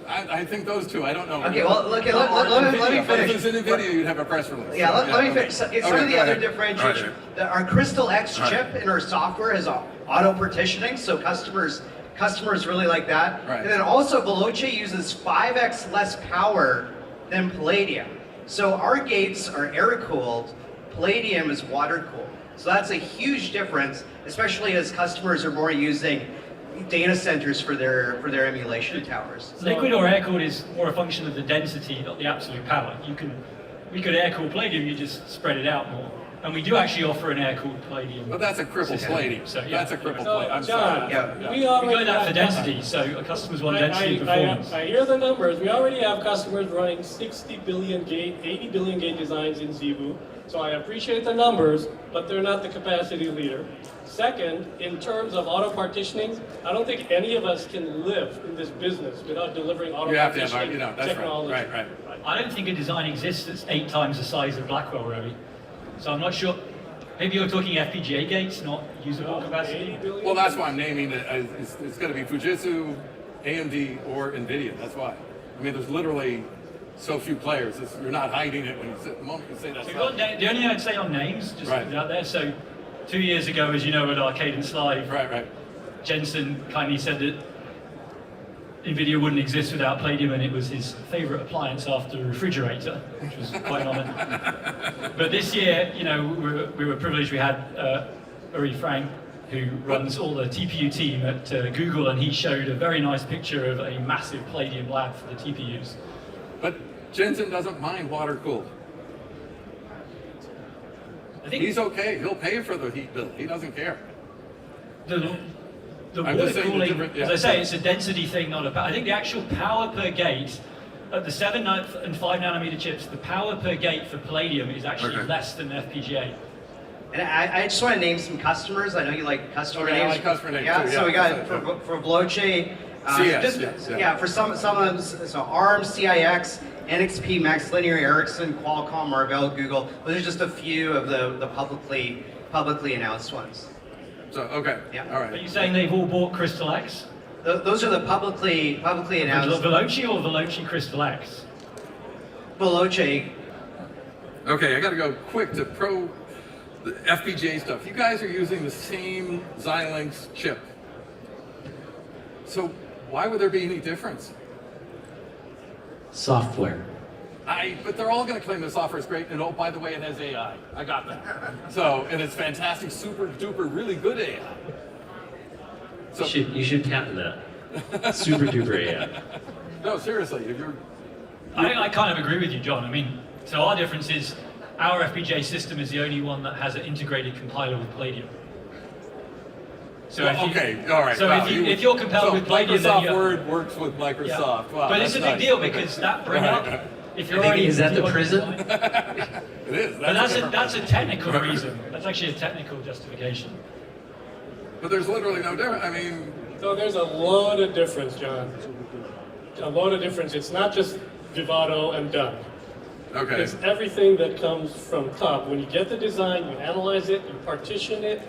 I think those two, I don't know. Okay, well, let me If it was finish. in NVIDIA, you'd have a press release. Yeah, let me okay. finish. Some Okay, of the go other ahead. differentiation. All right. Our Crystal X All chip right. in our software has auto partitioning, so customers really like that. Right. And then also Veloce uses 5x less power than Palladium. So our gates are air cooled, Palladium is water cooled. So that's a huge difference, especially as customers are more using data centers for their emulation towers. Liquid or air cooled is more a function of the density, not the absolute power. We could air cool Palladium, you just spread it out more. And we do actually offer an air cooled Palladium. But that's a crippled system. Palladium. So, yeah. That's a crippled So, Palladium. I'm John, sorry. Yeah. we We already go that for have- density, so our customers want density and performance. I hear the numbers. We already have customers running 60 billion gate, 80 billion gate designs in ZeBu. So I appreciate the numbers, but they're not the capacity leader. Second, in terms of auto partitioning, I don't think any of us can live in this business without delivering auto You have to have, partitioning that's right. technology. Right. I don't think a design exists that's 8 times the size of Blackwell, really. So I'm not sure. Maybe you're talking FPGA gates, not usable capacity. 80 billion. Well, that's why I'm naming it. It's going to be Fujitsu, AMD, or NVIDIA. That's why. I mean, there's literally so few players. You're not hiding it when you say, the moment you say that. So the only thing I'd say on names, just Right. put it out there. So 2 years ago, as you know, at Arcadence Live, Right. Jensen kindly said that NVIDIA wouldn't exist without Palladium, and it was his favorite appliance after the refrigerator, which was quite an honor. But this year, you know, we were privileged. We had Uri Frank, who runs all the TPU team at Google, and he showed a very nice picture of a massive Palladium lab for the TPUs. But Jensen doesn't mind water cooled. I think He's okay. He'll pay for the heat bill. He doesn't care. the I'm water just saying the cooling, different- yeah. as I say, it's a density thing, not a power. I think the actual power per gate at the 7 and 5 nanometer chips, the power per gate for Palladium is actually Okay. less than FPGA. And I just want to name some customers. I know you like customer Okay, I names. like customer names Yeah, too, so yeah. we got Yeah. for Veloce. CS, yes, yeah. Yeah, for some of them, so ARM, CIX, NXP, Max Linear, Ericsson, Qualcomm, Marvell, Google. Those are just a few of the publicly announced ones. So, okay. Yeah. All Are right. you saying they've all bought Crystal X? Those are the publicly announced. Veloce or Veloce Crystal X? Veloce. Okay, I got to go quick to the FPGA stuff. You guys are using the same Xilinx chip. So why would there be any difference? Software. But they're all going to claim the software is great, and oh, by the way, it has AI. I got that. So, and it's fantastic, super duper, really good AI. So, You should patent that. Super duper AI. no, seriously, if you're, I kind of agree with you, John. I mean, so our difference is our FPGA system is the only one that has an integrated compiler with Palladium. So well, okay, all right. So wow, if you're compelled so with Palladium, then Microsoft you Word works with Microsoft. Yeah. Wow, But it's that's a big nice. deal Okay. because that bring Right, up. right. If you're already Is that the design- prison? It is. But different that's a problem. technical reason. That's actually a technical justification. But there's literally no difference. I mean, So there's a lot of difference, John. A lot of difference. It's not just Vivado and done. okay. It's everything that comes from top. When you get the design, you analyze it, you partition it,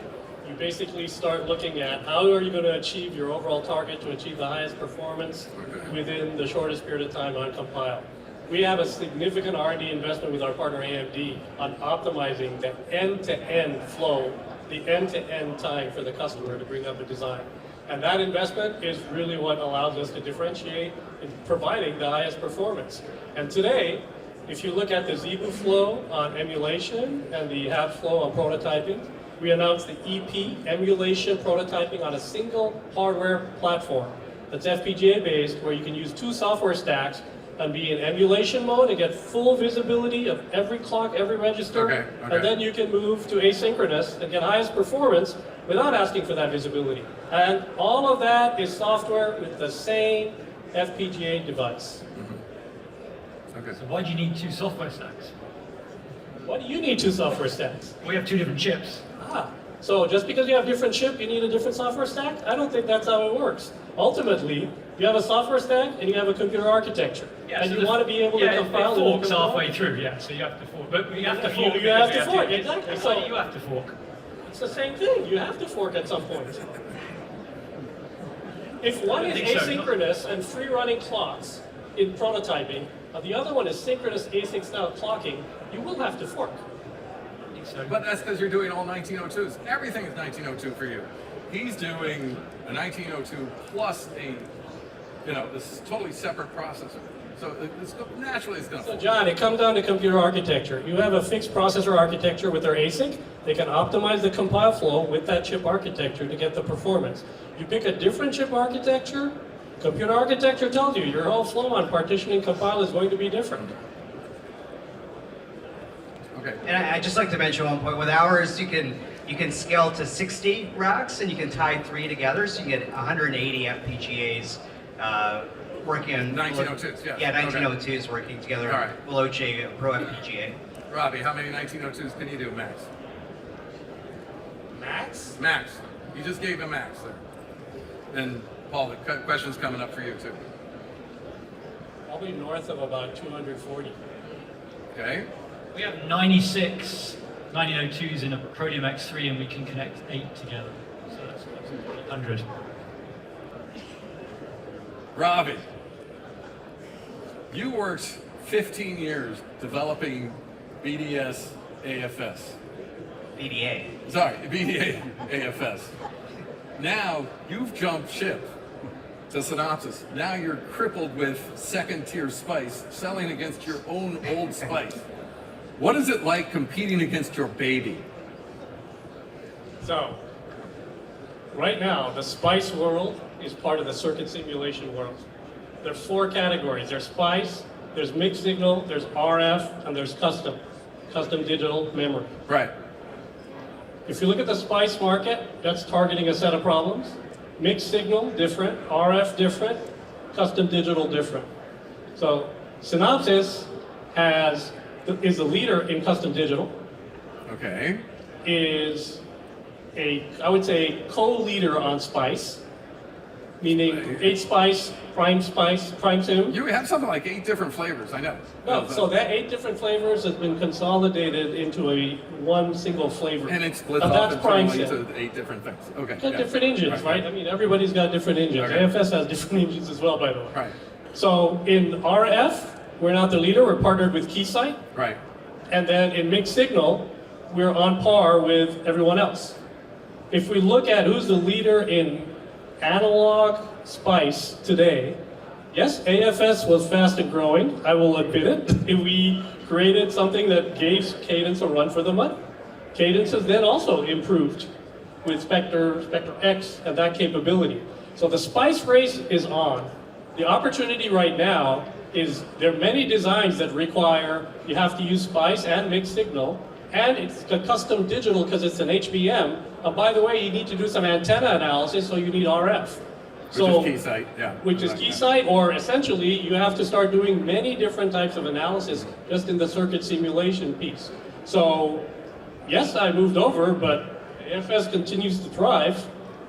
you basically start looking at how are you going to achieve your overall target to achieve the highest performance within the shortest period of time on compile. We have a significant R&D investment with our partner AMD on optimizing the end-to-end flow, the end-to-end time for the customer to bring up a design. And that investment is really what allows us to differentiate in providing the highest performance. And today, if you look at the Zebu flow on emulation and the HAB flow on prototyping, we announced the EP, emulation prototyping on a single hardware platform that's FPGA based, where you can use 2 software stacks and be in emulation mode and get full visibility of every clock, every register. Okay. And then you can move to asynchronous and get highest performance without asking for that visibility. And all of that is software with the same FPGA device. Okay. So why do you need 2 software stacks? Why do you need 2 software stacks? We have 2 different chips. So just because you have different chip, you need a different software stack? I don't think that's how it works. Ultimately, you have a software stack and you have a computer architecture. And so you want to be able to compile it forks and halfway through, yeah, so you have to fork. But you have to fork. You have because to we fork, to. exactly. Why do you have to fork? It's the same thing. You have to fork at some point. If one is think so, no? asynchronous and free running clocks in prototyping, and the other one is synchronous async style clocking, you will have to fork. So, But that's because you're doing all 1902s. Everything is 1902 for you. He's doing a 1902 plus a, this totally separate processor. So naturally it's going to. So John, it comes down to computer architecture. You have a fixed processor architecture with their ASIC. They can optimize the compile flow with that chip architecture to get the performance. You pick a different chip architecture, computer architecture tells you your whole flow on partitioning compile is going to be different. Okay. And I'd just like to mention one point. With ours, you can scale to 60 racks, and you can tie 3 together, so you get 180 FPGAs working on 1902s, yes. Yeah, 1902s working together. All right. Veloce Pro FPGA. Robbie, how many 1902s can you do max? Max? Max. You just gave a max there. And Paul, the question's coming up for you too. Probably north of about 240. Okay. we have 96 1902s in a Protium X3 and we can connect 8 together. So that's 100. Robbie, you worked 15 years developing BDS AFS. BDA. Sorry, BDA AFS. Now you've jumped ship to Synopsys. Now you're crippled with second-tier spice, selling against your own old spice. What is it like competing against your baby? So, right now, the SPICE world is part of the circuit simulation world. There are 4 categories. There's SPICE, there's mixed signal, there's RF, and there's custom digital memory. Right. If you look at the SPICE market, that's targeting a set of problems. Mixed signal, different. RF, different. Custom digital, different. So Synopsys is a leader in custom digital. Okay. Is I would say, co-leader on SPICE, meaning 8-SPICE, Prime Sim. You have something like 8 different flavors, I know. No, so that 8 different flavors has been consolidated into one single flavor. And it splits And up that's Prime internally Sim. to 8 different things. Okay. Got yeah. different engines, right? I mean, everybody's got different engines. Okay. AFS has different engines as well, by the way. Right. So in RF, we're not the leader. We're partnered with Keysight. Right. And then in mixed signal, we're on par with everyone else. If we look at who's the leader in analog SPICE today, yes, AFS was fast and growing, I will admit it. We created something that gave Cadence a run for the money. Cadence has then also improved with Spectre X and that capability. So the SPICE race is on. The opportunity right now is there are many designs that require you have to use SPICE and mixed signal, and it's a custom digital because it's an HBM. And by the way, you need to do some antenna analysis, so you need RF. Which is Keysight, yeah. Which is Keysight, or essentially you have to start doing many different types of analysis just in the circuit simulation piece. So yes, I moved over, but AFS continues to thrive.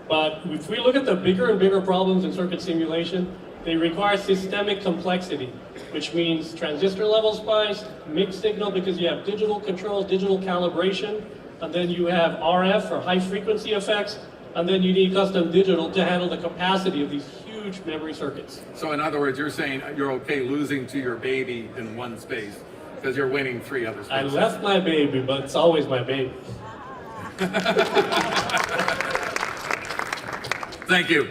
But if we look at the bigger and bigger problems in circuit simulation, they require systemic complexity, which means transistor level SPICE, mixed signal because you have digital control, digital calibration, and then you have RF or high frequency effects, and then you need custom digital to handle the capacity of these huge memory circuits. So in other words, you're saying you're okay losing to your baby in one space because you're winning 3 other spaces. I left my baby, but it's always my baby. Thank you.